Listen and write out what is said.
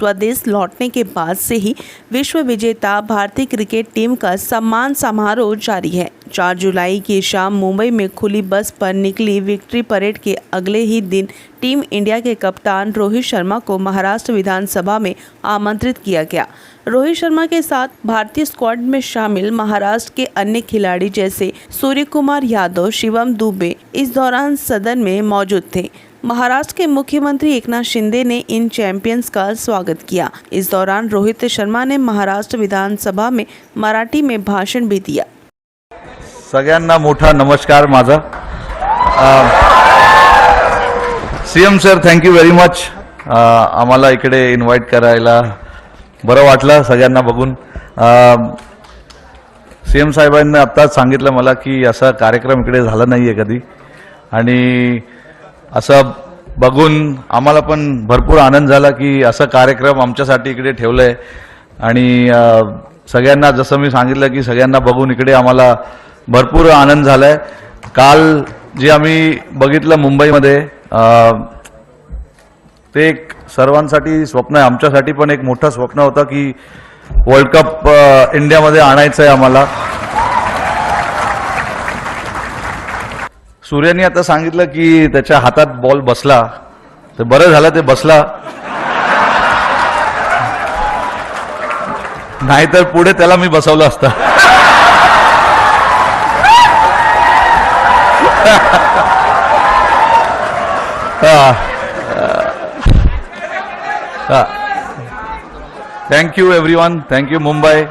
स्वदेश लौटने के बाद से ही विश्व विजेता भारतीय क्रिकेट टीम का सम्मान समारोह जारी है। 4 जुलाई की शाम मुंबई में खुली बस पर निकली विक्ट्री परेड के अगले ही दिन टीम इंडिया के कप्तान रोहित शर्मा को महाराष्ट्र विधानसभा में आमंत्रित किया गया। रोहित शर्मा के साथ भारतीय स्क्वाड में शामिल महाराष्ट्र के अन्य खिलाड़ी जैसे सूर्य कुमार यादव, शिवम दुबे इस दौरान सदन में मौजूद थे। महाराष्ट्र के मुख्यमंत्री एकनाथ शिंदे ने इन चैंपियंस का स्वागत किया। इस दौरान रोहित शर्मा ने महाराष्ट्र विधानसभा में मराठी में भाषण भी दिया। सगळ्यांना मोठा नमस्कार माझा। CM sir, thank you very much आम्हाला इकडे इन्व्हाइट करायला बरं वाटलं सगळ्यांना बघून। सीएम साहेबांनी आत्ताच सांगितलं मला की असा कार्यक्रम इकडे झाला नाहीये कधी, आणि असं बघून आम्हाला पण भरपूर आनंद झाला की असा कार्यक्रम आमच्यासाठी इकडे ठेवलाय। आणि सगळ्यांना जसं मी सांगितलं की सगळ्यांना बघून इकडे आम्हाला भरपूर आनंद झालाय। काल जे आम्ही बघितलं मुंबईमध्ये ते एक सर्वांसाठी स्वप्न आहे, आमच्यासाठी पण एक मोठं स्वप्न होतं की वर्ल्ड कप इंडियामध्ये आणायचं आहे आम्हाला। सूर्याने आता सांगितलं की त्याच्या हातात बॉल बसला, तर बरं झालं ते बसला, नाहीतर पुढे त्याला मी बसवलं असतं। Thank you everyone, thank you Mumbai.